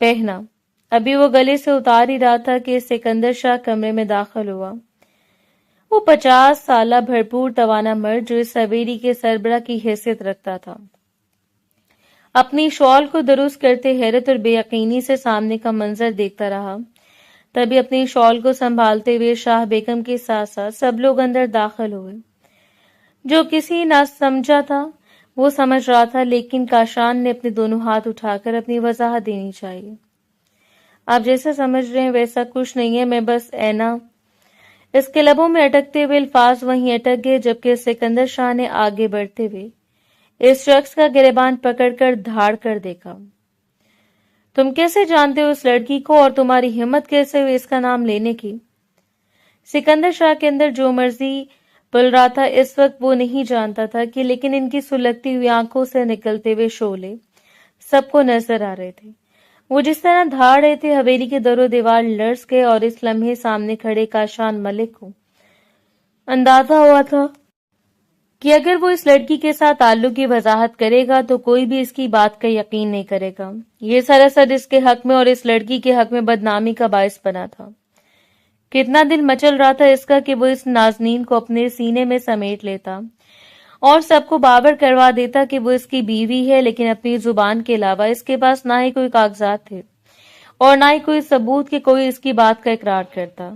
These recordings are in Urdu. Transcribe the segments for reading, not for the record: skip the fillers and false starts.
پہنا۔ ابھی وہ گلے سے اتار ہی رہا تھا کہ سکندر شاہ کمرے میں داخل ہوا۔ وہ 50 سالہ بھرپور توانا مرد جو اس حویلی کے سربراہ کی حیثیت رکھتا تھا، اپنی شال کو درست کرتے حیرت اور بے یقینی سے سامنے کا منظر دیکھتا رہا۔ تبھی اپنی شال کو سنبھالتے ہوئے شاہ بیگم کے ساتھ ساتھ سب لوگ اندر داخل ہوئے۔ جو کسی نہ سمجھا تھا وہ سمجھ رہا تھا، لیکن کاشان نے اپنے دونوں ہاتھ اٹھا کر اپنی وضاحت دینی چاہیے۔ آپ جیسا سمجھ رہے ہیں ویسا کچھ نہیں ہے، میں بس اینا۔ اس کے لبوں میں اٹکتے ہوئے الفاظ وہیں اٹک گئے، جبکہ سکندر شاہ نے آگے بڑھتے ہوئے اس شخص کا گریبان پکڑ کر دھاڑ کر دیکھا۔ تم کیسے جانتے ہو اس لڑکی کو، اور تمہاری ہمت کیسے ہوئی اس کا نام لینے کی؟ سکندر شاہ کے اندر جو مرضی پل رہا تھا اس وقت وہ نہیں جانتا تھا کہ، لیکن ان کی سلگتی ہوئی آنکھوں سے نکلتے ہوئے شعلے سب کو نظر آ رہے تھے۔ وہ جس طرح دھاڑ رہے تھے، حویلی کے در و دیوار لرز گئے، اور اس لمحے سامنے کھڑے کاشان ملک کو اندازہ ہوا تھا کہ اگر وہ اس لڑکی کے ساتھ تعلق کی وضاحت کرے گا تو کوئی بھی اس کی بات کا یقین نہیں کرے گا۔ یہ سراسر اس کے حق میں اور اس لڑکی کے حق میں بدنامی کا باعث بنا تھا۔ کتنا دل مچل رہا تھا اس کا کہ وہ اس نازنین کو اپنے سینے میں سمیٹ لیتا اور سب کو باور کروا دیتا کہ وہ اس کی بیوی ہے، لیکن اپنی زبان کے علاوہ اس کے پاس نہ ہی کوئی کاغذات تھے اور نہ ہی کوئی ثبوت کہ کوئی اس کی بات کا اقرار کرتا،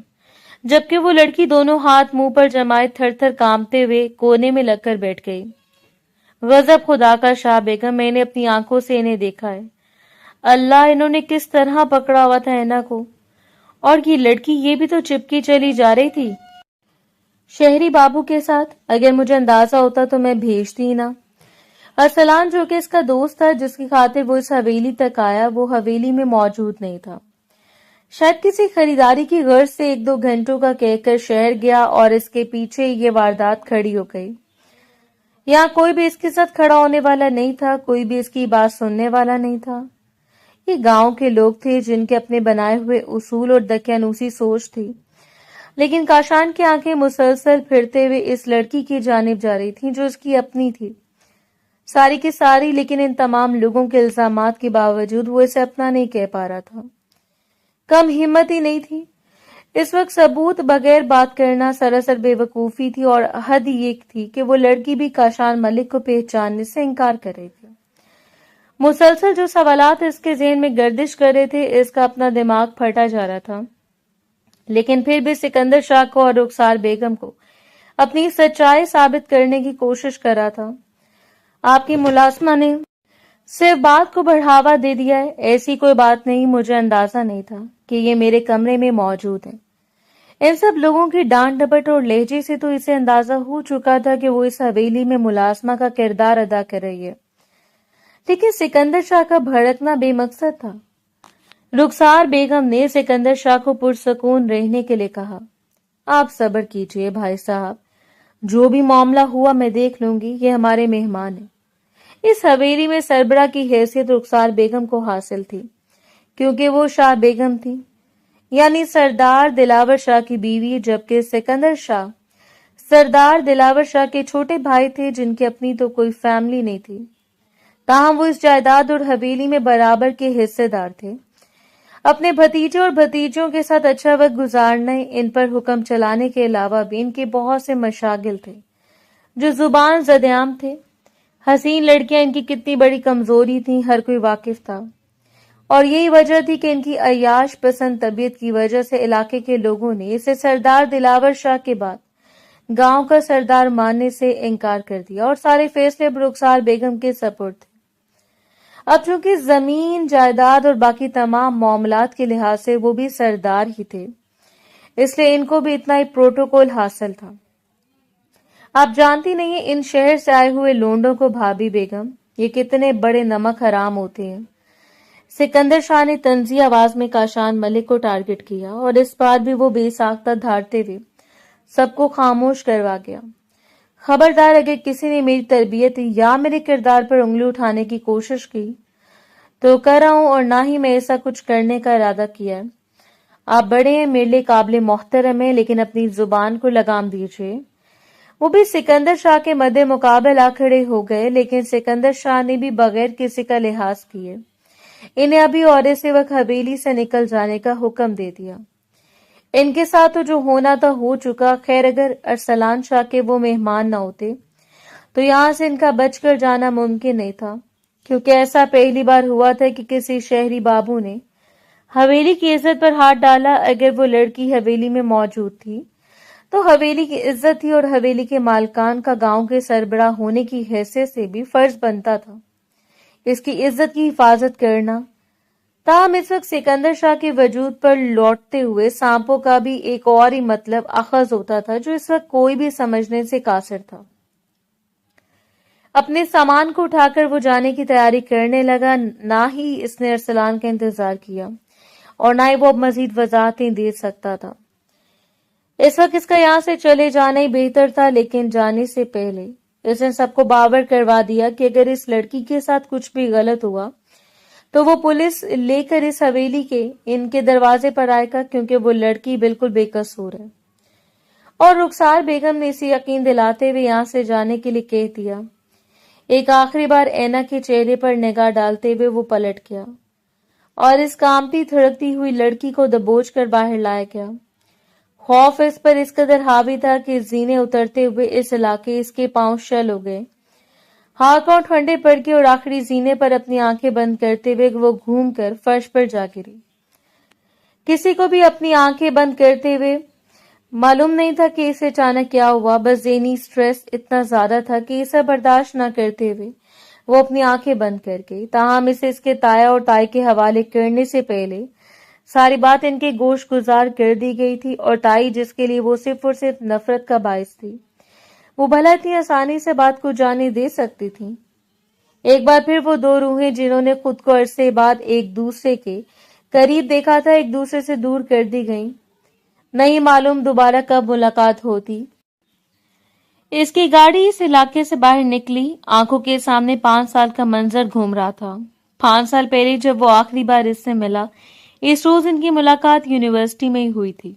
جبکہ وہ لڑکی دونوں ہاتھ منہ پر جمائے تھر تھر کانپتے ہوئے کونے میں لگ کر بیٹھ گئی۔ غضب خدا کا شاہ بیگم، میں نے اپنی آنکھوں سے انہیں دیکھا ہے۔ اللہ، انہوں نے کس طرح پکڑا ہوا تھا اینا کو، اور یہ لڑکی یہ بھی تو چپکی چلی جا رہی تھی شہری بابو کے ساتھ۔ اگر مجھے اندازہ ہوتا تو میں بھیجتی ہی نہ۔ ارسلان جو کہ اس کا دوست تھا، جس کی خاطر وہ اس حویلی تک آیا، وہ حویلی میں موجود نہیں تھا۔ شاید کسی خریداری کی غرض سے 1-2 گھنٹوں کا کہہ کر شہر گیا، اور اس کے پیچھے یہ واردات کھڑی ہو گئی۔ یہاں کوئی بھی اس کے ساتھ کھڑا ہونے والا نہیں تھا، کوئی بھی اس کی بات سننے والا نہیں تھا۔ یہ گاؤں کے لوگ تھے جن کے اپنے بنائے ہوئے اصول اور دقیانوسی سوچ تھی، لیکن کاشان کی آنکھیں مسلسل پھرتے ہوئے اس لڑکی کی جانب جا رہی تھیں جو اس کی اپنی تھی، ساری کی ساری۔ لیکن ان تمام لوگوں کے الزامات کے باوجود وہ اسے اپنا نہیں کہہ پا رہا تھا۔ کم ہمت ہی نہیں تھی۔ اس وقت ثبوت بغیر بات کرنا سراسر بے وقوفی تھی، اور حد یہ تھی کہ وہ لڑکی بھی کاشان ملک کو پہچاننے سے انکار کر رہی تھی۔ مسلسل جو سوالات اس کے ذہن میں گردش کر رہے تھے، اس کا اپنا دماغ پھٹا جا رہا تھا، لیکن پھر بھی سکندر شاہ کو اور رخسار بیگم کو اپنی سچائی ثابت کرنے کی کوشش کر رہا تھا۔ آپ کی ملازمہ نے صرف بات کو بڑھاوا دے دیا ہے۔ ایسی کوئی بات نہیں، مجھے اندازہ نہیں تھا کہ یہ میرے کمرے میں موجود ہے۔ ان سب لوگوں کی ڈانٹ ڈپٹ اور لہجے سے تو اسے اندازہ ہو چکا تھا کہ وہ اس حویلی میں ملازمہ کا کردار ادا کر رہی ہے، لیکن سکندر شاہ کا بھڑکنا بے مقصد تھا۔ رخسار بیگم نے سکندر شاہ کو پرسکون رہنے کے لیے کہا، آپ صبر کیجئے بھائی صاحب، جو بھی معاملہ ہوا میں دیکھ لوں گی، یہ ہمارے مہمان ہیں۔ اس حویلی میں سربراہ کی حیثیت رخسار بیگم کو حاصل تھی، کیونکہ وہ شاہ بیگم تھی، یعنی سردار دلاور شاہ کی بیوی، جبکہ سکندر شاہ سردار دلاور شاہ کے چھوٹے بھائی تھے جن کی اپنی تو کوئی فیملی نہیں تھی، تاہم وہ اس جائیداد اور حویلی میں برابر کے حصے دار تھے۔ اپنے بھتیجے اور بھتیجوں کے ساتھ اچھا وقت گزارنے، ان پر حکم چلانے کے علاوہ بھی ان کے بہت سے مشاغل تھے جو زبان زدیام تھے۔ حسین لڑکیاں ان کی کتنی بڑی کمزوری تھیں، ہر کوئی واقف تھا، اور یہی وجہ تھی کہ ان کی عیاش پسند طبیعت کی وجہ سے علاقے کے لوگوں نے اسے سردار دلاور شاہ کے بعد گاؤں کا سردار ماننے سے انکار کر دیا، اور سارے فیصلے اب رخسار بیگم کے سپرد تھے۔ اب چونکہ زمین، جائیداد اور باقی تمام معاملات کے لحاظ سے وہ بھی سردار ہی تھے، اس لیے ان کو بھی اتنا ہی پروٹوکول حاصل تھا۔ آپ جانتی نہیں ہیں ان شہر سے آئے ہوئے لونڈوں کو بھابھی بیگم، یہ کتنے بڑے نمک حرام ہوتے ہیں۔ سکندر شاہ نے طنزی آواز میں کاشان ملک کو ٹارگٹ کیا، اور اس بار بھی وہ بے ساختہ دھاڑتے ہوئے سب کو خاموش کروا گیا۔ خبردار، اگر کسی نے میری تربیت یا میرے کردار پر انگلی اٹھانے کی کوشش کی تو کر رہا ہوں، اور نہ ہی میں ایسا کچھ کرنے کا ارادہ کیا ہے۔ آپ بڑے ہیں، میرے لیے قابل محترم ہیں، لیکن اپنی زبان کو لگام دیجیے۔ وہ بھی سکندر شاہ کے مد مقابل آ کھڑے ہو گئے، لیکن سکندر شاہ نے بھی بغیر کسی کا لحاظ کیے انہیں ابھی اور سے وقت حویلی سے نکل جانے کا حکم دے دیا۔ ان کے ساتھ تو جو ہونا تھا ہو چکا، خیر اگر ارسلان شاہ کے وہ مہمان نہ ہوتے تو یہاں سے ان کا بچ کر جانا ممکن نہیں تھا، کیونکہ ایسا پہلی بار ہوا تھا کہ کسی شہری بابو نے حویلی کی عزت پر ہاتھ ڈالا۔ اگر وہ لڑکی حویلی میں موجود تھی تو حویلی کی عزت تھی، اور حویلی کے مالکان کا گاؤں کے سربراہ ہونے کی حیثیت سے بھی فرض بنتا تھا اس کی عزت کی حفاظت کرنا۔ تاہم اس وقت سکندر شاہ کے وجود پر لوٹتے ہوئے سانپوں کا بھی ایک اور ہی مطلب اخذ ہوتا تھا، جو اس وقت کوئی بھی سمجھنے سے قاصر تھا۔ اپنے سامان کو اٹھا کر وہ جانے کی تیاری کرنے لگا۔ نہ ہی اس نے ارسلان کا انتظار کیا اور نہ ہی وہ اب مزید وضاحتیں دے سکتا تھا۔ اس وقت اس کا یہاں سے چلے جانا ہی بہتر تھا، لیکن جانے سے پہلے اس نے سب کو باور کروا دیا کہ اگر اس لڑکی کے ساتھ کچھ بھی غلط ہوا تو وہ پولیس لے کر اس حویلی کے ان کے دروازے پر آئے گا، کیونکہ وہ لڑکی بالکل بے قصور ہے۔ اور رخسار بیگم نے اسے یقین دلاتے ہوئے یہاں سے جانے کے لیے کہہ دیا۔ ایک آخری بار اینا کے چہرے پر نگاہ ڈالتے ہوئے وہ پلٹ گیا اور اس کانپتی تھڑکتی ہوئی لڑکی کو دبوچ کر باہر لایا گیا۔ خوف اس پر اس قدر حاوی تھا کہ زینے اترتے ہوئے اس علاقے اس کے پاؤں شل ہو گئے، ہاتھ پاؤں ٹھنڈے پڑ گئے، اور آخری زینے پر اپنی آنکھیں بند کرتے ہوئے وہ گھوم کر فرش پر جا گری۔ کسی کو بھی اپنی آنکھیں بند کرتے ہوئے معلوم نہیں تھا کہ اسے اچانک کیا ہوا، بس ذہنی سٹریس اتنا زیادہ تھا کہ اسے برداشت نہ کرتے ہوئے وہ اپنی آنکھیں بند کر گئی۔ تاہم اسے اس کے تایا اور تائی کے حوالے کرنے سے پہلے ساری بات ان کے گوش گزار کر دی گئی تھی، اور تائی جس کے لیے وہ صرف اور صرف نفرت کا باعث تھی، وہ بھلا اتنی آسانی سے بات کو جانے دے سکتی تھی؟ ایک بار پھر وہ دو روحیں جنہوں نے خود کو عرصے بعد ایک دوسرے کے قریب دیکھا تھا، ایک دوسرے سے دور کر دی گئیں۔ نہیں معلوم دوبارہ کب ملاقات ہوتی۔ اس کی گاڑی اس علاقے سے باہر نکلی، آنکھوں کے سامنے 5 سال کا منظر گھوم رہا تھا۔ 5 سال پہلے جب وہ آخری بار اس سے ملا، اس روز ان کی ملاقات یونیورسٹی میں ہی ہوئی تھی۔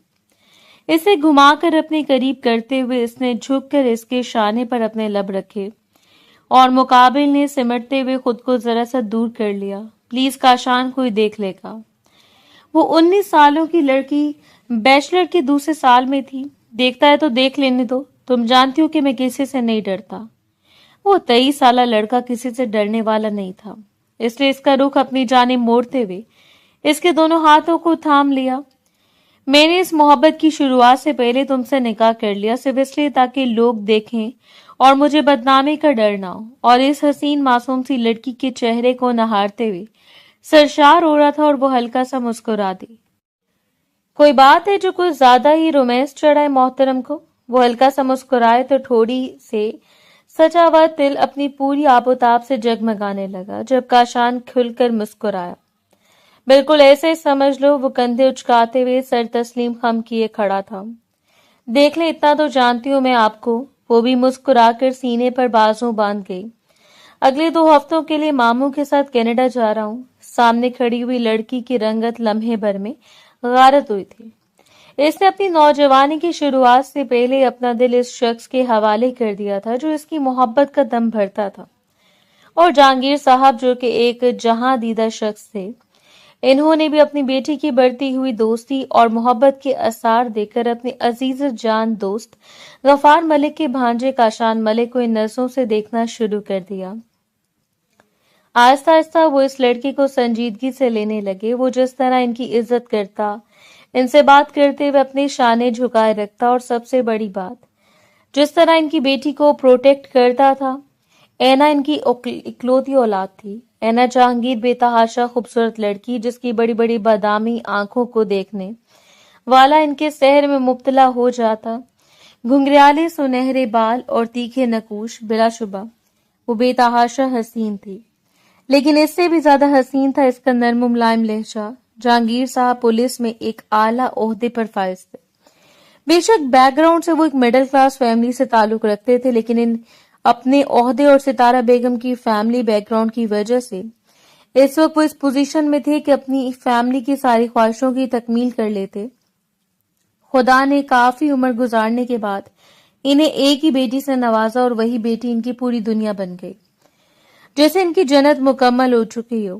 اسے گھما کر اپنے قریب کرتے ہوئے اس نے جھک کر اس کے شانے پر اپنے لب رکھے اور مقابل نے سمٹتے ہوئے خود کو ذرا سا دور کر لیا۔ پلیز کاشان، کوئی دیکھ لے گا۔ وہ 19 سالوں کی لڑکی بیچلر کے دوسرے سال میں تھی۔ دیکھتا ہے تو دیکھ لینے دو، تم جانتی ہو کہ میں کسی سے نہیں ڈرتا۔ وہ 23 سالہ لڑکا کسی سے ڈرنے والا نہیں تھا، اس لیے اس کا رخ اپنی جانب موڑتے ہوئے اس کے دونوں ہاتھوں کو تھام لیا۔ میں نے اس محبت کی شروعات سے پہلے تم سے نکاح کر لیا، صرف اس لیے تاکہ لوگ دیکھیں اور مجھے بدنامی کا ڈر نہ ہو۔ اور اس حسین معصوم سی لڑکی کے چہرے کو نہارتے ہوئے سرشار ہو رہا تھا، اور وہ ہلکا سا مسکرا دی۔ کوئی بات ہے جو کچھ زیادہ ہی رومانس چڑھائے محترم کو؟ وہ ہلکا سا مسکرائے تو تھوڑی سے سچا ہوا تل اپنی پوری آب و تاب سے جگمگانے لگا۔ جب کاشان کھل کر مسکرایا، بالکل ایسے سمجھ لو وہ کندھے اچکاتے ہوئے سر تسلیم خم کیے کھڑا تھا۔ دیکھ لیں، اتنا تو جانتی ہوں میں آپ کو۔ وہ بھی مسکرا کر سینے پر بازو باندھ گئی۔ اگلے 2 ہفتوں کے لیے ماموں کے ساتھ کینیڈا جا رہا ہوں۔ سامنے کھڑی ہوئی لڑکی کی رنگت لمحے بھر میں غارت ہوئی تھی۔ اس نے اپنی نوجوانی کی شروعات سے پہلے اپنا دل اس شخص کے حوالے کر دیا تھا جو اس کی محبت کا دم بھرتا تھا، اور جہانگیر صاحب جو کہ ایک جہاں دیدہ شخص تھے، انہوں نے بھی اپنی بیٹی کی بڑھتی ہوئی دوستی اور محبت کے آثار دیکھ کر اپنے عزیز جان دوست غفار ملک کے بھانجے کاشان ملک کو ان نظروں سے دیکھنا شروع کر دیا۔ آہستہ آہستہ وہ اس لڑکی کو سنجیدگی سے لینے لگے۔ وہ جس طرح ان کی عزت کرتا، ان سے بات کرتے ہوئے اپنے شانے جھکائے رکھتا، اور سب سے بڑی بات، جس طرح ان کی بیٹی کو پروٹیکٹ کرتا تھا۔ اینا ان کی اکلوتی اولاد تھی۔ اینا جہانگیر بے تحاشا خوبصورت لڑکی، جس کی بڑی بڑی بادامی آنکھوں کو دیکھنے والا ان کے سحر میں مبتلا ہو جاتا۔ گھنگریالے سنہرے بال اور تیکھے نقوش، بلا شبہ وہ بے تحاشا حسین تھی، لیکن اس سے بھی زیادہ حسین تھا اس کا نرم و ملائم لہجہ۔ جہانگیر صاحب پولیس میں ایک اعلیٰ عہدے پر فائز تھے۔ بے شک بیک گراؤنڈ سے وہ ایک مڈل کلاس فیملی سے تعلق رکھتے تھے، لیکن ان اپنے عہدے اور ستارہ بیگم کی فیملی بیک گراؤنڈ کی وجہ سے اس وقت وہ اس پوزیشن میں تھے کہ اپنی فیملی کی ساری خواہشوں کی تکمیل کر لیتے۔ خدا نے کافی عمر گزارنے کے بعد انہیں ایک ہی بیٹی سے نوازا، اور وہی بیٹی ان کی پوری دنیا بن گئی، جیسے ان کی جنت مکمل ہو چکی ہو۔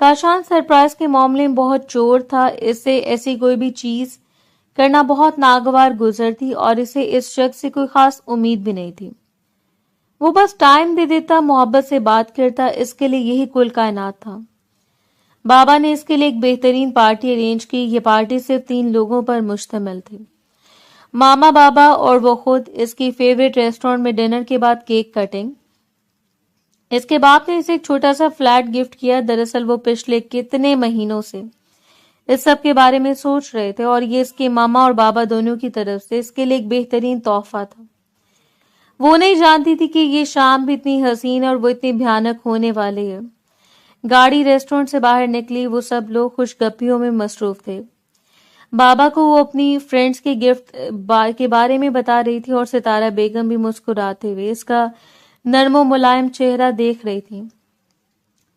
کاشان سرپرائز کے معاملے میں بہت چور تھا. اسے ایسی کوئی بھی چیز کرنا بہت ناگوار گزر تھی اور اسے اس شخص سے کوئی خاص امید بھی نہیں تھی. وہ بس ٹائم دے دیتا, محبت سے بات کرتا, اس کے لیے یہی کل کائنات تھا. بابا نے اس کے لیے ایک بہترین پارٹی ارینج کی. یہ پارٹی صرف 3 لوگوں پر مشتمل تھی, ماما, بابا اور وہ خود. اس کی فیوریٹ ریسٹورینٹ میں ڈنر کے بعد کیک کٹنگ. اس کے باپ نے اسے ایک چھوٹا سا فلیٹ گفٹ کیا. دراصل وہ پچھلے کتنے مہینوں سے اس سب کے بارے میں سوچ رہے تھے اور یہ اس کے ماما اور بابا دونوں کی طرف سے اس کے لیے ایک بہترین تحفہ تھا. وہ نہیں جانتی تھی کہ یہ شام بھی اتنی حسین اور وہ اتنی بھیانک ہونے والی ہے. گاڑی ریسٹورینٹ سے باہر نکلی. وہ سب لوگ خوش گپیوں میں مصروف تھے. بابا کو وہ اپنی فرینڈز کے گفٹ کے بارے میں بتا رہی تھی اور ستارہ بیگم بھی مسکراتے ہوئے اس کا نرم و ملائم چہرہ دیکھ رہی تھی.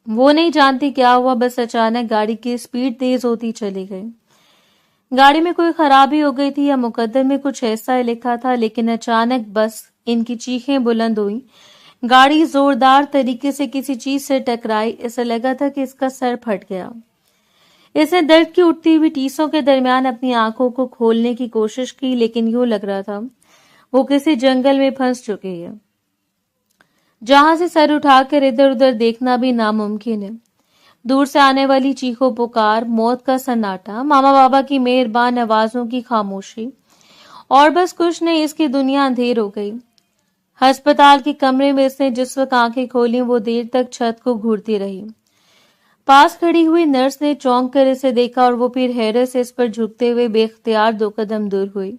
وہ نہیں جانتی کیا ہوا, بس اچانک گاڑی کی سپیڈ تیز ہوتی چلی گئی. گاڑی میں کوئی خرابی ہو گئی تھی یا مقدر میں کچھ ایسا لکھا تھا, لیکن اچانک بس ان کی چیخیں بلند ہوئی. گاڑی زوردار طریقے سے کسی چیز سے ٹکرائی. اسے لگا تھا کہ اس کا سر پھٹ گیا. اس نے درد کی اٹھتی ہوئی ٹیسوں کے درمیان اپنی آنکھوں کو کھولنے کی کوشش کی, لیکن یوں لگ رہا تھا وہ کسی جنگل میں پھنس چکی ہے جہاں سے سر اٹھا کر ادھر ادھر دیکھنا بھی ناممکن ہے. دور سے آنے والی چیخو پکار, موت کا سناٹا, ماما بابا کی مہربان آوازوں کی خاموشی, اور بس کچھ نہیں, اس کی دنیا اندھیر ہو گئی. ہسپتال کے کمرے میں اس نے جس وقت آنکھیں کھولیں وہ دیر تک چھت کو گھورتی رہی. پاس کھڑی ہوئی نرس نے چونک کر اسے دیکھا اور وہ پھر حیرت سے اس پر جھکتے ہوئے بے اختیار 2 قدم دور ہوئی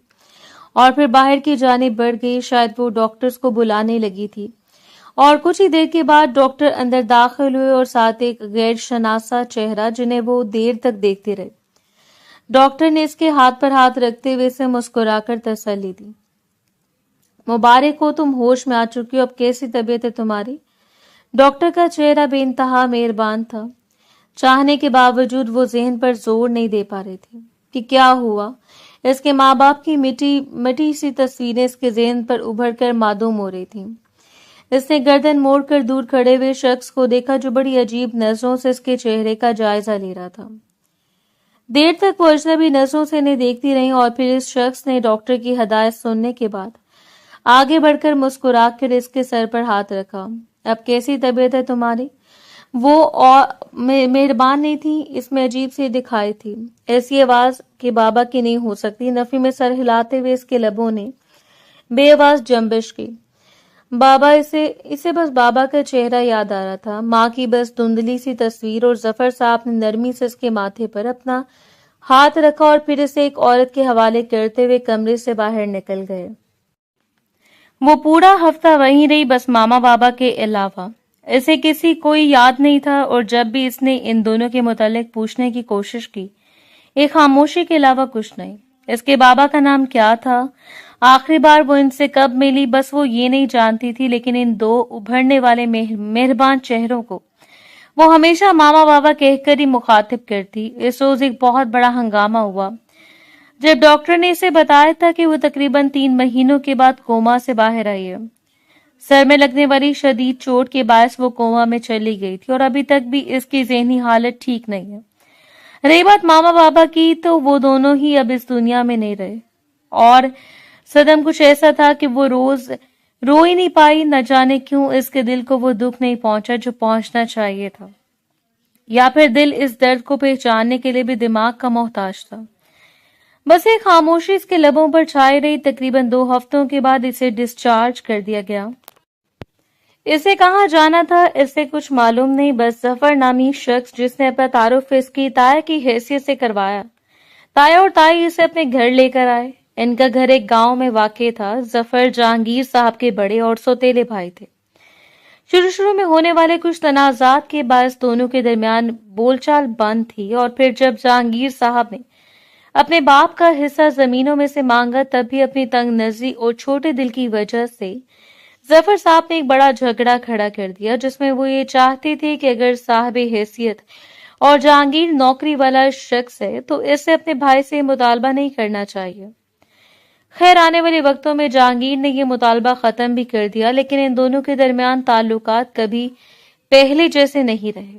اور پھر باہر کی جانب بڑھ گئی. شاید وہ ڈاکٹرز کو بلانے لگی تھی. اور کچھ ہی دیر کے بعد ڈاکٹر اندر داخل ہوئے اور ساتھ ایک غیر شناسا چہرہ جنہیں وہ دیر تک دیکھتے رہے. ڈاکٹر نے اس کے ہاتھ پر ہاتھ رکھتے ہوئے اسے مسکرا کر تسلی دی. مبارک ہو, تم ہوش میں آ چکی ہو. اب کیسی طبیعت ہے تمہاری؟ ڈاکٹر کا چہرہ بے انتہا مہربان تھا. چاہنے کے باوجود وہ ذہن پر زور نہیں دے پا رہے تھے کہ کیا ہوا. اس کے ماں باپ کی مٹی سی تصویریں اس کے ذہن پر ابھر کر معدوم ہو رہی تھیں. اس نے گردن موڑ کر دور کھڑے ہوئے شخص کو دیکھا جو بڑی عجیب نظروں سے اس کے چہرے کا جائزہ لے رہا تھا. دیر تک وہ اجنبی نظروں سے انہیں دیکھتی رہی اور پھر اس شخص نے ڈاکٹر کی ہدایت سننے کے بعد آگے بڑھ کر مسکرا کر اس کے سر پر ہاتھ رکھا. اب کیسی طبیعت ہے تمہاری؟ وہ مہربان نہیں تھی, اس میں عجیب سی دکھائی تھی. ایسی آواز کہ بابا کی نہیں ہو سکتی. نفی میں سر ہلاتے ہوئے اس کے لبوں نے بے آواز جنبش کی. بابا اسے بس بابا کا چہرہ یاد آ رہا تھا, ماں کی بس دھندلی سی تصویر. اور ظفر صاحب نے نرمی سے اس کے ماتھے پر اپنا ہاتھ رکھا اور پھر اسے ایک عورت کے حوالے کرتے ہوئے کمرے سے باہر نکل گئے. وہ پورا ہفتہ وہیں رہی, بس ماما بابا کے علاوہ اسے کسی کوئی یاد نہیں تھا. اور جب بھی اس نے ان دونوں کے متعلق پوچھنے کی کوشش کی, ایک خاموشی کے علاوہ کچھ نہیں. اس کے بابا کا نام کیا تھا, آخری بار وہ ان سے کب ملی, بس وہ یہ نہیں جانتی تھی. لیکن ان 2 ابھرنے والے مہربان چہروں کو وہ ہمیشہ ماما بابا کہہ کر ہی مخاطب کرتی. اس روز ایک بہت بڑا ہنگامہ ہوا جب ڈاکٹر نے اسے بتایا تھا کہ وہ تقریباً 3 مہینوں کے بعد کوما سے باہر آئی ہے. سر میں لگنے والی شدید چوٹ کے باعث وہ کوما میں چلی گئی تھی اور ابھی تک بھی اس کی ذہنی حالت ٹھیک نہیں ہے. رہی بات ماما بابا کی, تو وہ دونوں ہی اب اس دنیا میں نہیں رہے. اور صدم کچھ ایسا تھا کہ وہ رو ہی نہیں پائی. نہ جانے کیوں اس کے دل کو وہ دکھ نہیں پہنچا جو پہنچنا چاہیے تھا, یا پھر دل اس درد کو پہچاننے کے لیے بھی دماغ کا محتاج تھا. بس ایک خاموشی اس کے لبوں پر چھائی رہی. تقریباً 2 ہفتوں کے بعد اسے ڈسچارج کر دیا گیا. اسے کہاں جانا تھا اسے کچھ معلوم نہیں, بس ظفر نامی شخص جس نے اپنا تعارف اس کی تایا کی حیثیت سے کروایا, تایا اور تائی اسے اپنے گھر لے کر آئے. ان کا گھر ایک گاؤں میں واقع تھا. ظفر جہانگیر صاحب کے بڑے اور سوتیلے بھائی تھے. شروع میں ہونے والے کچھ تنازعات کے باعث دونوں کے درمیان بول چال بند تھی, اور پھر جب جہانگیر صاحب نے اپنے باپ کا حصہ زمینوں میں سے مانگا, تب بھی اپنی تنگ نظری اور چھوٹے دل کی وجہ سے ظفر صاحب نے ایک بڑا جھگڑا کھڑا کر دیا, جس میں وہ یہ چاہتے تھے کہ اگر صاحب حیثیت اور جہانگیر نوکری والا شخص ہے تو اس سے اپنے بھائی سے مطالبہ نہیں کرنا چاہیے. خیر, آنے والے وقتوں میں جہانگیر نے یہ مطالبہ ختم بھی کر دیا, لیکن ان دونوں کے درمیان تعلقات کبھی پہلے جیسے نہیں رہے.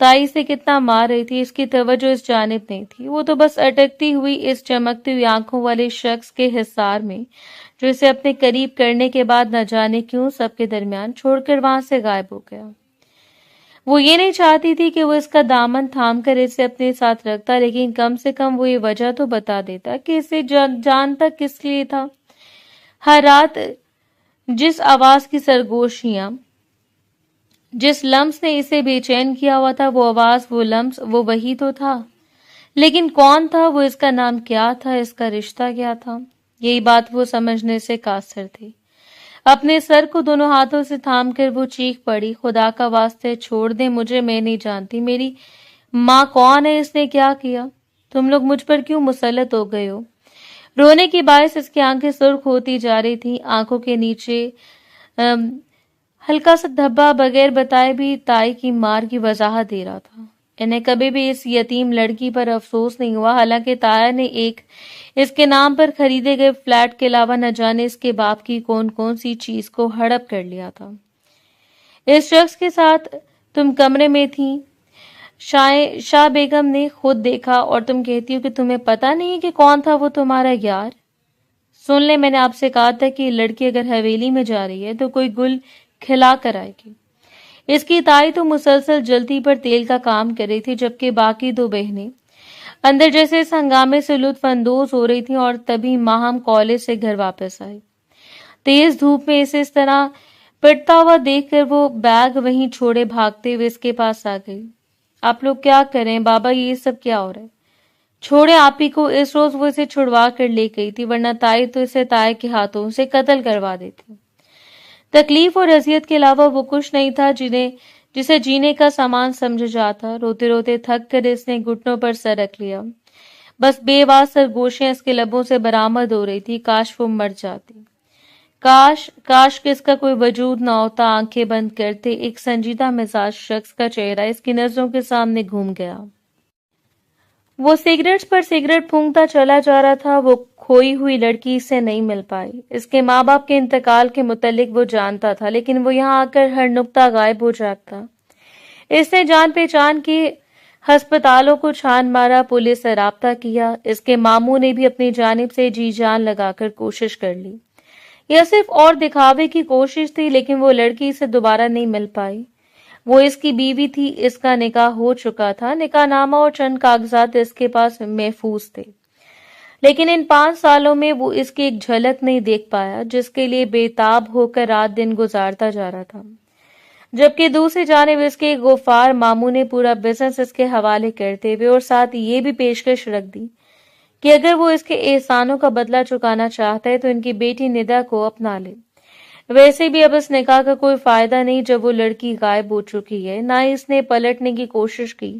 تائی سے کتنا مار رہی تھی، اس کی توجہ اس جانب نہیں تھی، وہ تو بس اٹکتی ہوئی اس چمکتی ہوئی آنکھوں والے شخص کے حصار میں جو اسے اپنے قریب کرنے کے بعد نہ جانے کیوں سب کے درمیان چھوڑ کر وہاں سے غائب ہو گیا۔ وہ یہ نہیں چاہتی تھی کہ وہ اس کا دامن تھام کر اسے اپنے ساتھ رکھتا، لیکن کم سے کم وہ یہ وجہ تو بتا دیتا کہ اسے جانتا کس لیے تھا۔ ہر رات جس آواز کی سرگوشیاں، جس لمس نے اسے بے چین کیا ہوا تھا، وہ آواز، وہ لمس، وہ وہی تو تھا، لیکن کون تھا وہ، اس کا نام کیا تھا، اس کا رشتہ کیا تھا؟ یہی بات وہ سمجھنے سے قاصر تھی۔ اپنے سر کو دونوں ہاتھوں سے تھام کر وہ چیخ پڑی، خدا کا واسطے چھوڑ دیں مجھے، میں نہیں جانتی میری ماں کون ہے، اس نے کیا کیا، تم لوگ مجھ پر کیوں مسلط ہو گئے ہو؟ رونے کی باعث اس کی آنکھیں سرخ ہوتی جا رہی تھی، آنکھوں کے نیچے ہلکا سا دھبا بغیر بتائے بھی تائی کی مار کی وضاحت دے رہا تھا۔ انہیں کبھی بھی اس یتیم لڑکی پر افسوس نہیں ہوا، حالانکہ تایا نے ایک اس کے نام پر خریدے گئے فلیٹ کے علاوہ نہ جانے اس کے باپ کی کون کون سی چیز کو ہڑپ کر لیا تھا۔ اس شخص کے ساتھ تم کمرے میں تھی، شاہ بیگم نے خود دیکھا، اور تم کہتی ہو کہ تمہیں پتہ نہیں کہ کون تھا وہ تمہارا یار؟ سن لے، میں نے آپ سے کہا تھا کہ لڑکی اگر حویلی میں جا رہی ہے تو کوئی گل کھلا کر آئے گی۔ اس کی تائی تو مسلسل جلتی پر تیل کا کام کر رہی تھی، جبکہ باقی دو بہنیں اندر جیسے اس ہنگامے سے لطف اندوز ہو رہی تھیں، اور تبھی ماہم کالج سے گھر واپس آئی۔ تیز دھوپ میں اسے اس طرح پٹتا ہوا دیکھ کر وہ بیگ وہیں چھوڑے بھاگتے ہوئے اس کے پاس آ گئی۔ آپ لوگ کیا کریں بابا، یہ سب کیا ہو رہا ہے؟ چھوڑے آپ ہی کو، اس روز وہ اسے چھڑوا کر لے گئی تھی، ورنہ تائی تو اسے تائی کے ہاتھوں سے قتل کروا دیتی۔ تکلیف اور اذیت کے علاوہ وہ کچھ نہیں تھا جسے جینے کا سامان سمجھا جاتا۔ روتے روتے تھک کر اس نے گھٹنوں پر سر رکھ لیا، بس بے آواز سرگوشیاں اس کے لبوں سے برآمد ہو رہی تھی۔ کاش وہ مر جاتی، کاش کہ اس کا کوئی وجود نہ ہوتا۔ آنکھیں بند کرتے ایک سنجیدہ مزاج شخص کا چہرہ اس کی نظروں کے سامنے گھوم گیا۔ وہ سگریٹ پر سگریٹ پھونکتا چلا جا رہا تھا۔ وہ کھوئی ہوئی لڑکی سے نہیں مل پائی۔ اس کے ماں باپ کے انتقال کے متعلق وہ جانتا تھا، لیکن وہ یہاں آ کر ہر نقطہ غائب ہو جاتا۔ اس نے جان پہچان کے ہسپتالوں کو چھان مارا، پولیس سے رابطہ کیا، اس کے ماموں نے بھی اپنی جانب سے جی جان لگا کر کوشش کر لی۔ یہ صرف اور دکھاوے کی کوشش تھی، لیکن وہ لڑکی سے دوبارہ نہیں مل پائی۔ وہ اس کی بیوی تھی، اس کا نکاح ہو چکا تھا، نکاح نامہ اور چند کاغذات اس کے پاس محفوظ تھے، لیکن ان 5 سالوں میں وہ اس کی ایک جھلک نہیں دیکھ پایا، جس کے لیے بے تاب ہو کر رات دن گزارتا جا رہا تھا۔ جبکہ دوسری جانب اس کے غفار ماموں نے پورا بزنس اس کے حوالے کرتے ہوئے اور ساتھ یہ بھی پیشکش رکھ دی کہ اگر وہ اس کے احسانوں کا بدلہ چکانا چاہتا ہے تو ان کی بیٹی ندا کو اپنا لے۔ ویسے بھی اب اس نکاح کا کوئی فائدہ نہیں جب وہ لڑکی غائب ہو چکی ہے، نہ ہی اس نے پلٹنے کی کوشش کی،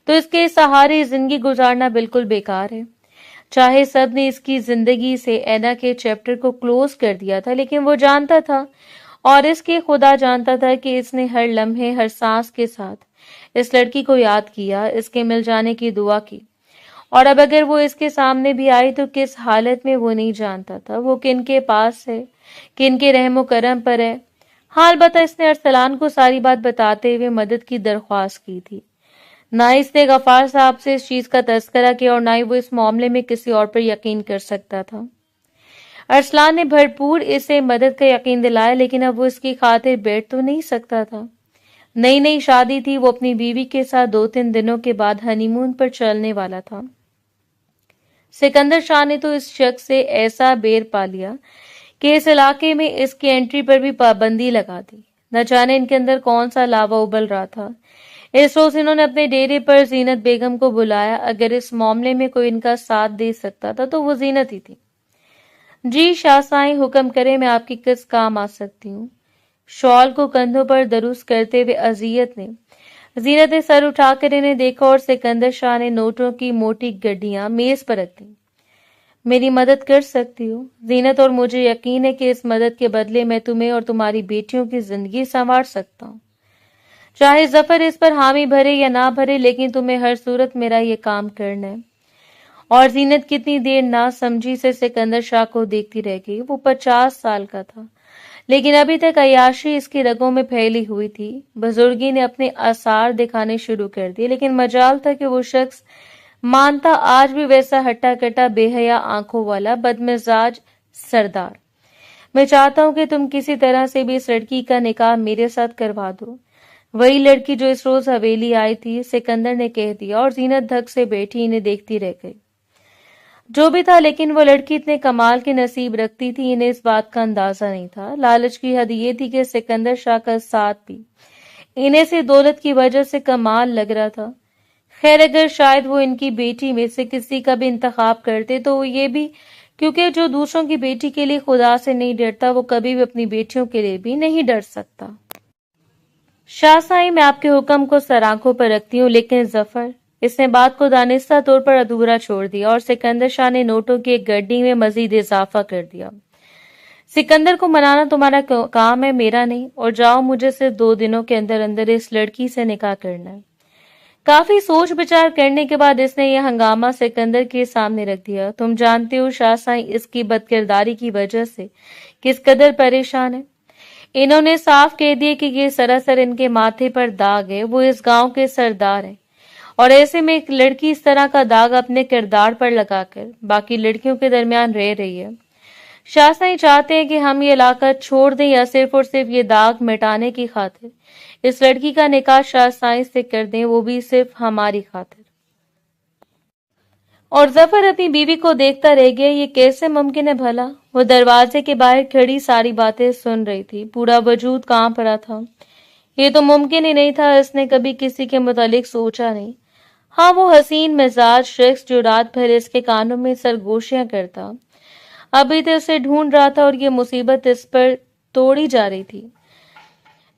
تو اس کے سہارے زندگی گزارنا بالکل بیکار ہے۔ چاہے سب نے اس کی زندگی سے اینا کے چیپٹر کو کلوز کر دیا تھا، لیکن وہ جانتا تھا اور اس کے خدا جانتا تھا کہ اس نے ہر لمحے، ہر سانس کے ساتھ اس لڑکی کو یاد کیا، اس کے مل جانے کی دعا کی، اور اب اگر وہ اس کے سامنے بھی آئی تو کس حالت میں وہ نہیں جانتا تھا۔ وہ کن کے پاس ہے، کن کے رحم و کرم پر ہے۔ حال بتا اس نے ارسلان کو ساری بات بتاتے ہوئے مدد کی درخواست کی تھی۔ نہ اس نے غفار صاحب سے اس چیز کا تذکرہ کیا اور نہ ہی وہ اس معاملے میں کسی اور پر یقین کر سکتا تھا۔ ارسلان نے بھرپور اسے مدد کا یقین دلایا، لیکن اب وہ اس کی خاطر بیٹھ تو نہیں سکتا تھا۔ نئی شادی تھی، وہ اپنی بیوی کے ساتھ 2-3 دنوں کے بعد ہنی مون پر چلنے والا تھا۔ سکندر شاہ نے تو اس شخص سے ایسا بیر پا لیا کہ اس علاقے میں اس کی انٹری پر بھی پابندی لگا دی۔ نہ جانے ان کے اندر کون سا لاوا ابل رہا تھا۔ اس روز انہوں نے اپنے ڈیرے پر زینت بیگم کو بلایا۔ اگر اس معاملے میں کوئی ان کا ساتھ دے سکتا تھا تو وہ زینت ہی تھی۔ جی شاہ سائیں، حکم کرے، میں آپ کی کس کام آ سکتی ہوں؟ شال کو کندھوں پر درست کرتے ہوئے زینت نے سر اٹھا کر انہیں دیکھا اور سکندر شاہ نے نوٹوں کی موٹی گڈیاں میز پر رکھ دیں۔ میری مدد کر سکتی ہو زینت، اور مجھے یقین ہے کہ اس مدد کے بدلے میں تمہیں اور تمہاری بیٹیوں کی زندگی سنوار سکتا ہوں۔ چاہے ظفر اس پر حامی بھرے یا نہ بھرے، لیکن تمہیں ہر صورت میرا یہ کام کرنا ہے۔ اور زینت کتنی دیر نہ سمجھی سے سکندر شاہ کو دیکھتی رہ گئی۔ وہ 50 سال کا تھا، لیکن ابھی تک عیاشی اس کی رگوں میں پھیلی ہوئی تھی۔ بزرگی نے اپنے آثار دکھانے شروع کر دیے، لیکن مجال تھا کہ وہ شخص مانتا آج بھی ویسا ہٹا کٹا بے حیا آنکھوں والا بدمزاج سردار۔ میں چاہتا ہوں کہ تم کسی طرح سے بھی اس لڑکی کا نکاح میرے ساتھ کروا دو۔ وہی لڑکی جو اس روز حویلی آئی تھی، سکندر نے کہہ دیا، اور زینت دھک سے بیٹھی انہیں دیکھتی رہ گئی۔ جو بھی تھا، لیکن وہ لڑکی اتنے کمال کے نصیب رکھتی تھی، انہیں اس بات کا اندازہ نہیں تھا۔ لالچ کی حد یہ تھی کہ سکندر شاہ کا ساتھ بھی انہیں سے دولت کی وجہ سے کمال لگ رہا تھا۔ خیر، اگر شاید وہ ان کی بیٹی میں سے کسی کا بھی انتخاب کرتے تو وہ یہ بھی، کیونکہ جو دوسروں کی بیٹی کے لیے خدا سے نہیں ڈرتا، وہ کبھی بھی اپنی بیٹیوں کے لیے بھی نہیں ڈر سکتا۔ شاہ صاحب، میں آپ کے حکم کو سر آنکھوں پر رکھتی ہوں، لیکن ظفر، اس نے بات کو دانستہ طور پر ادھورا چھوڑ دیا، اور سکندر شاہ نے نوٹوں کی ایک گڈی میں مزید اضافہ کر دیا۔ سکندر کو منانا تمہارا کام ہے، میرا نہیں، اور جاؤ، مجھے صرف 2 دنوں کے اندر اندر اس لڑکی سے نکاح کرنا ہے۔ کافی سوچ بچار کرنے کے بعد اس نے یہ ہنگامہ سکندر کے سامنے رکھ دیا۔ تم جانتے ہو شاہ صاحب اس کی بدکرداری کی وجہ سے کس قدر پریشان ہے۔ انہوں نے صاف کہہ دیا کہ یہ سراسر ان کے ماتھے پر داغ ہے، وہ اس گاؤں کے سردار ہیں، اور ایسے میں ایک لڑکی اس طرح کا داغ اپنے کردار پر لگا کر باقی لڑکیوں کے درمیان رہ رہی ہے۔ شاہ صاحب چاہتے ہیں کہ ہم یہ علاقہ چھوڑ دیں، یا صرف اور صرف یہ داغ مٹانے کی خاطر اس لڑکی کا نکاح شاہ صاحب سے کر دیں، وہ بھی صرف ہماری خاطر۔ اور ظفر اپنی بیوی کو دیکھتا رہ گیا، یہ کیسے ممکن ہے بھلا؟ وہ دروازے کے باہر کھڑی ساری باتیں سن رہی تھی، پورا وجود کانپ رہا تھا۔ یہ تو ممکن ہی نہیں تھا، اس نے کبھی کسی کے متعلق سوچا نہیں۔ ہاں، وہ حسین مزاج شخص جو رات بھر اس کے کانوں میں سرگوشیاں کرتا، ابھی تو اسے ڈھونڈ رہا تھا، اور یہ مصیبت اس پر توڑی جا رہی تھی۔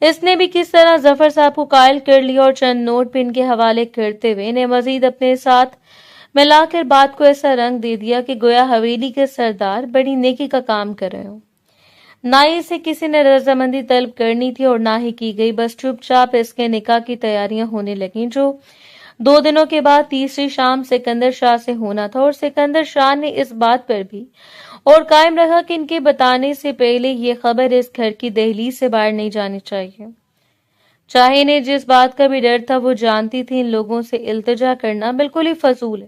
اس نے بھی کس طرح ظفر صاحب کو قائل کر لیا، اور چند نوٹ بھی ان کے حوالے کرتے ہوئے انہیں مزید اپنے ساتھ ملا کر بات کو ایسا رنگ دے دیا کہ گویا حویلی کے سردار بڑی نیکی کا کام کر رہے ہوں۔ نہ ہی اسے کسی نے رضامندی طلب کرنی تھی، اور نہ ہی کی گئی، بس چپ چاپ اس کے نکاح کی تیاریاں ہونے لگیں، جو 2 دنوں کے بعد تیسری شام سکندر شاہ سے ہونا تھا۔ اور سکندر شاہ نے اس بات پر بھی اور قائم رہا کہ ان کے بتانے سے پہلے یہ خبر اس گھر کی دہلیز سے باہر نہیں جانی چاہیے۔ چاہے انہیں جس بات کا بھی ڈر تھا، وہ جانتی تھی ان لوگوں سے التجا کرنا بالکل ہی فضول ہے۔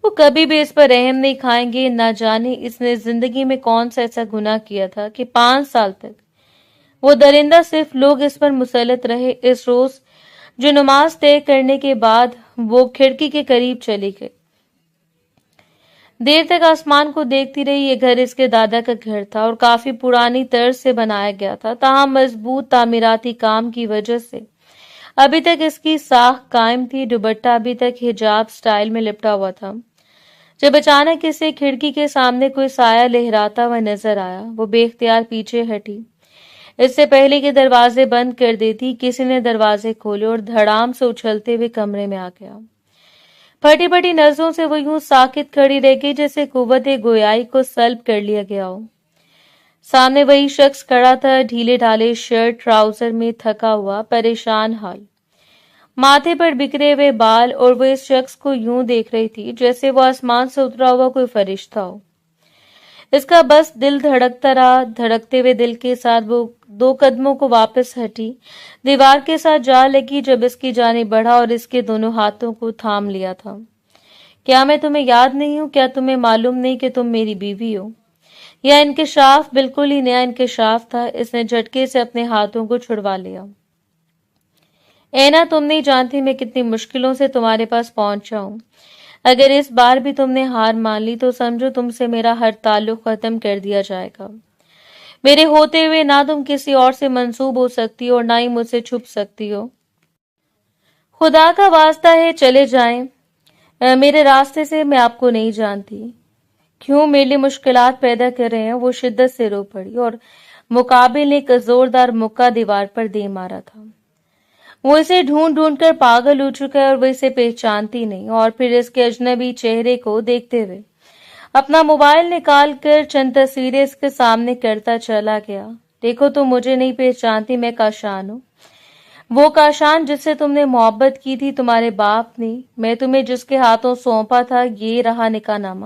وہ کبھی بھی اس پر رحم نہیں کھائیں گے۔ نہ جانے اس نے زندگی میں کون سا ایسا گناہ کیا تھا کہ 5 سال تک وہ درندہ صرف لوگ اس پر مسلط رہے۔ اس روز جو نماز طے کرنے کے بعد وہ کھڑکی کے قریب چلی گئی، دیر تک آسمان کو دیکھتی رہی۔ یہ گھر اس کے دادا کا گھر تھا، اور کافی پرانی طرز سے بنایا گیا تھا، تاہم مضبوط تعمیراتی کام کی وجہ سے ابھی تک اس کی ساکھ قائم تھی۔ دوپٹہ ابھی تک حجاب سٹائل میں لپٹا ہوا تھا۔ جب اچانک اسے کھڑکی کے سامنے کوئی سایہ لہراتا ہوا نظر آیا، وہ بے اختیار پیچھے ہٹی۔ اس سے پہلے کہ دروازے بند کر دیتی، کسی نے دروازے کھولے اور دھڑام سے اچھلتے ہوئے کمرے میں آ گیا۔ پھٹی پھٹی نظروں سے وہ یوں ساکت کھڑی رہ گئی جیسے قوت گویائی کو سلب کر لیا گیا ہو۔ سامنے وہی شخص کھڑا تھا، ڈھیلے ڈھالے شرٹ ٹراؤزر میں، تھکا ہوا، پریشان حال، ماتھے پر بکھرے ہوئے بال، اور وہ اس شخص کو یوں دیکھ رہی تھی جیسے وہ آسمان سے اترا ہوا کوئی فرشتہ ہو۔ اس کا بس دل دھڑکتا رہا۔ دھڑکتے ہوئے دل کے ساتھ وہ 2 قدموں کو واپس ہٹی، دیوار کے ساتھ جا لگی، جب اس کی جانب بڑھا اور اس کے دونوں ہاتھوں کو تھام لیا تھا۔ کیا میں تمہیں یاد نہیں ہوں؟ کیا تمہیں معلوم نہیں کہ تم میری بیوی ہو؟ یہ انکشاف بالکل ہی نیا انکشاف تھا۔ اس نے جھٹکے سے اپنے ہاتھوں کو چھڑوا لیا۔ اینا، تم نہیں جانتی میں کتنی مشکلوں سے تمہارے پاس پہنچا ہوں۔ اگر اس بار بھی تم نے ہار مان لی تو سمجھو تم سے میرا ہر تعلق ختم کر دیا جائے گا۔ میرے ہوتے ہوئے نہ تم کسی اور سے منسوب ہو سکتی ہو اور نہ ہی مجھ سے چھپ سکتی ہو۔ خدا کا واسطہ ہے چلے جائیں میرے راستے سے، میں آپ کو نہیں جانتی۔ کیوں میرے لیے مشکلات پیدا کر رہے ہیں؟ وہ شدت سے رو پڑی، اور مقابل نے ایک زوردار مکہ دیوار پر دے مارا تھا۔ وہ اسے ڈھونڈ ڈھونڈ کر پاگل ہو چکا ہے، اور وہ اسے پہچانتی نہیں۔ اور پھر اس کے اجنبی چہرے کو دیکھتے ہوئے اپنا موبائل نکال کر چند تصویریں اس کے سامنے کرتا چلا گیا۔ دیکھو، تم مجھے نہیں پہچانتی، میں کاشان ہوں، وہ کاشان جس سے تم نے محبت کی تھی تمہارے باپ نے۔ میں تمہیں جس کے ہاتھوں سونپا تھا، یہ رہا نکاح نامہ۔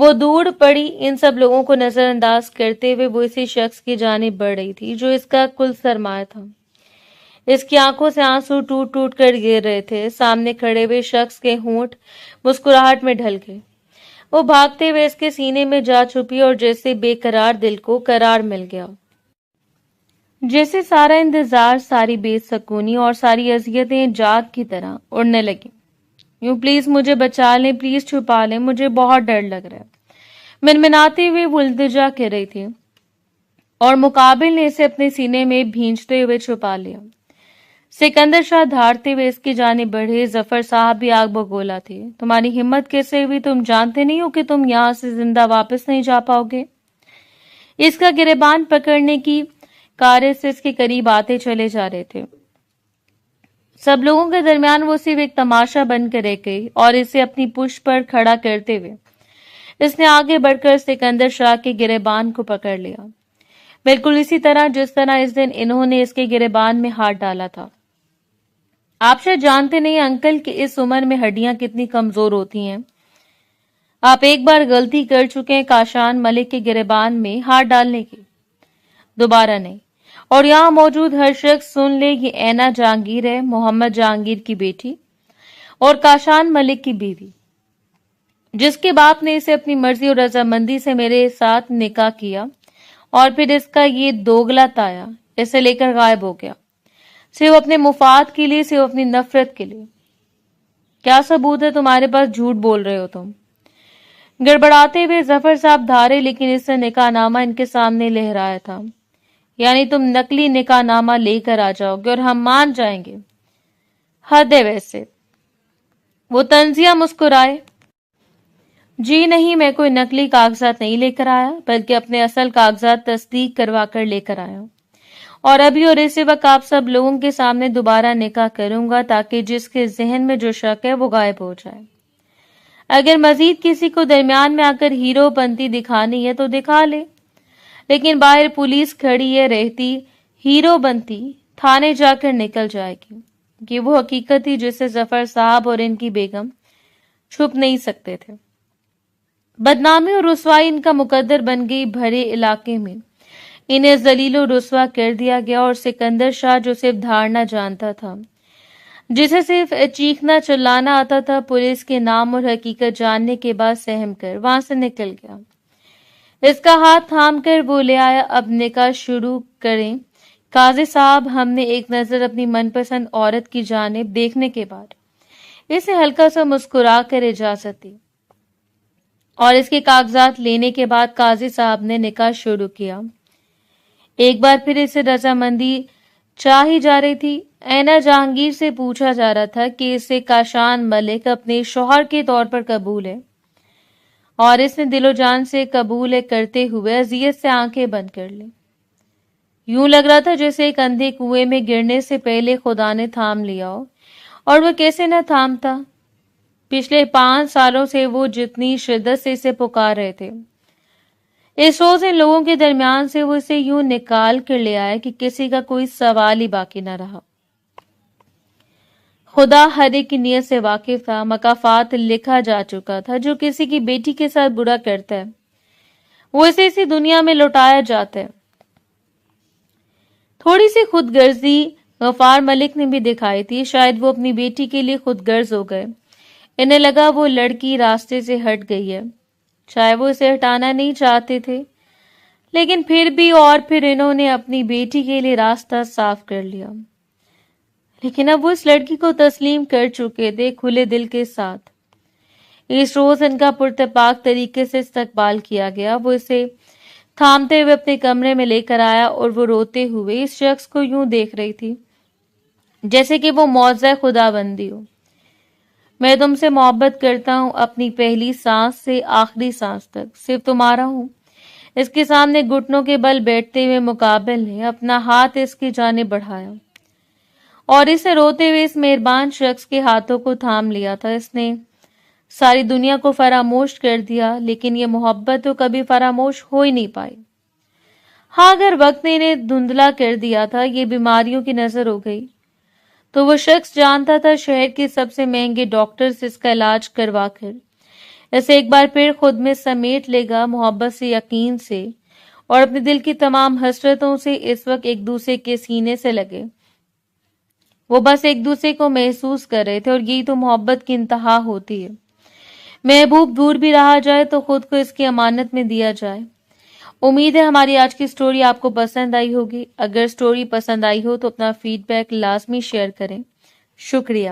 وہ دور پڑی ان سب لوگوں کو نظر انداز کرتے ہوئے وہ اسی شخص کی جانب بڑھ رہی تھی جو اس کا کل سرمایہ تھا۔ اس کی آنکھوں سے آنسو ٹوٹ ٹوٹ کر گر رہے تھے۔ سامنے کھڑے ہوئے شخص کے ہونٹ مسکراہٹ میں ڈھل گئے۔ وہ بھاگتے ہوئے اس کے سینے میں جا چھپی اور جیسے بے قرار دل کو قرار مل گیا، جیسے سارا انتظار، ساری بے سکونی اور ساری اذیتیں جاگ کی طرح اڑنے لگی۔ یوں پلیز مجھے بچا لیں، پلیز چھپا لیں، مجھے بہت ڈر لگ رہا ہے، منمناتے ہوئے وہ التجا کر رہی تھی اور مقابل نے اسے اپنے سینے میں بھینچتے ہوئے چھپا لیا۔ سکندر شاہ دھاڑتے ہوئے اس کی جانب بڑھے۔ ظفر صاحب بھی آگ بگولا تھے۔ تمہاری ہمت کیسے ہوئی؟ تم جانتے نہیں ہو کہ تم یہاں سے زندہ واپس نہیں جا پاؤ گے؟ اس کا گریبان پکڑنے کی کارے سے اس کے قریب آتے چلے جا رہے تھے۔ سب لوگوں کے درمیان وہ صرف ایک تماشا بن کر رہ گئی اور اسے اپنی پشت پر کھڑا کرتے ہوئے اس نے آگے بڑھ کر سکندر شاہ کے گریبان کو پکڑ لیا، بالکل اسی طرح جس طرح اس دن انہوں نے اس کے گریبان میں ہاتھ ڈالا تھا۔ آپ شاید جانتے نہیں انکل کہ اس عمر میں ہڈیاں کتنی کمزور ہوتی ہیں۔ آپ ایک بار غلطی کر چکے ہیں کاشان ملک کے گریبان میں ہاتھ ڈالنے کی، دوبارہ نہیں۔ اور یہاں موجود ہر شخص سن لے، یہ اینا جہانگیر ہے، محمد جہانگیر کی بیٹی اور کاشان ملک کی بیوی، جس کے باپ نے اسے اپنی مرضی اور رضامندی سے میرے ساتھ نکاح کیا اور پھر اس کا یہ دوگلا تایا اسے لے کر غائب ہو گیا، صرف اپنے مفاد کے لیے، صرف اپنی نفرت کے لیے۔ کیا ثبوت ہے تمہارے پاس؟ جھوٹ بول رہے ہو تم۔ گڑبڑاتے ہوئے ظفر صاحب دھارے، لیکن اس سے نکاح نامہ ان کے سامنے لہرایا تھا۔ یعنی تم نقلی نکاح نامہ لے کر آ جاؤ گے اور ہم مان جائیں گے؟ حد ہے ویسے۔ وہ طنزیہ مسکرائے۔ جی نہیں، میں کوئی نقلی کاغذات نہیں لے کر آیا، بلکہ اپنے اصل کاغذات تصدیق کروا کر لے کر آیا، اور ابھی اور اسی وقت آپ سب لوگوں کے سامنے دوبارہ نکاح کروں گا تاکہ جس کے ذہن میں جو شک ہے وہ غائب ہو جائے۔ اگر مزید کسی کو درمیان میں آ کر ہیرو بنتی دکھانی ہے تو دکھا لے، لیکن باہر پولیس کھڑی ہے، رہتی ہیرو بنتی تھانے جا کر نکل جائے گی۔ یہ وہ حقیقت تھی جسے ظفر صاحب اور ان کی بیگم چھپ نہیں سکتے تھے۔ بدنامی اور رسوائی ان کا مقدر بن گئی۔ بھرے علاقے میں انہیں ذلیل و رسوا کر دیا گیا، اور سکندر شاہ جو صرف دھاڑنا جانتا تھا، جسے صرف چیخنا چلانا آتا تھا، پولیس کے نام اور حقیقت جاننے کے بعد سہم کر وہاں سے نکل گیا۔ اس کا ہاتھ تھام کر وہ لے آیا۔ اب نکاح شروع کریں قاضی صاحب۔ ہم نے ایک نظر اپنی من پسند عورت کی جانب دیکھنے کے بعد اسے ہلکا سا مسکرا کر اجازت دی، اور اس کے کاغذات لینے کے بعد قاضی صاحب نے نکاح شروع کیا۔ ایک بار پھر اسے رضامندی چاہی جا رہی تھی۔ اینا جہانگیر سے پوچھا جا رہا تھا کہ اسے کاشان ملک اپنے شوہر کے طور پر قبول ہے، اور اس نے دل و جان سے قبول ہے کرتے ہوئے اذیت سے آنکھیں بند کر لی۔ یوں لگ رہا تھا جیسے ایک اندھے کنویں میں گرنے سے پہلے خدا نے تھام لیا ہو، اور وہ کیسے نہ تھامتا۔ پچھلے 5 سالوں سے وہ جتنی شدت سے اسے پکار رہے تھے، اس روز ان لوگوں کے درمیان سے وہ اسے یوں نکال کر لے آئے کہ کسی کا کوئی سوال ہی باقی نہ رہا۔ خدا ہر ایک کی نیت سے واقف تھا۔ مکافات لکھا جا چکا تھا۔ جو کسی کی بیٹی کے ساتھ برا کرتا ہے وہ اسے اسی دنیا میں لوٹایا جاتا ہے۔ تھوڑی سی خود غرضی غفار ملک نے بھی دکھائی تھی۔ شاید وہ اپنی بیٹی کے لیے خود غرض ہو گئے۔ انہیں لگا وہ لڑکی راستے سے ہٹ گئی ہے، چاہے وہ اسے ہٹانا نہیں چاہتے تھے، لیکن پھر بھی اور پھر انہوں نے اپنی بیٹی کے لیے راستہ صاف کر لیا۔ لیکن اب وہ اس لڑکی کو تسلیم کر چکے تھے کھلے دل کے ساتھ۔ اس روز ان کا پرتپاک طریقے سے استقبال کیا گیا۔ وہ اسے تھامتے ہوئے اپنے کمرے میں لے کر آیا، اور وہ روتے ہوئے اس شخص کو یوں دیکھ رہی تھی جیسے کہ وہ معجزہ خدا بندی ہو۔ میں تم سے محبت کرتا ہوں، اپنی پہلی سانس سے آخری سانس تک صرف تمہارا ہوں۔ اس کے سامنے گھٹنوں کے بل بیٹھتے ہوئے مقابل نے اپنا ہاتھ اس کی جانب بڑھایا اور اسے روتے ہوئے اس مہربان شخص کے ہاتھوں کو تھام لیا تھا۔ اس نے ساری دنیا کو فراموش کر دیا، لیکن یہ محبت تو کبھی فراموش ہو ہی نہیں پائی۔ ہاں، اگر وقت نے انہیں دھندلا کر دیا تھا، یہ بیماریوں کی نظر ہو گئی، تو وہ شخص جانتا تھا شہر کے سب سے مہنگے ڈاکٹر سے اس کا علاج کروا کر اسے ایک بار پھر خود میں سمیٹ لے گا، محبت سے، یقین سے، اور اپنے دل کی تمام حسرتوں سے اس وقت ایک دوسرے کے سینے سے لگے۔ وہ بس ایک دوسرے کو محسوس کر رہے تھے، اور یہی تو محبت کی انتہا ہوتی ہے۔ محبوب دور بھی رہا جائے تو خود کو اس کی امانت میں دیا جائے۔ امید ہے ہماری آج کی سٹوری آپ کو پسند آئی ہوگی۔ اگر سٹوری پسند آئی ہو تو اپنا فیڈ بیک لازمی شیئر کریں۔ شکریہ۔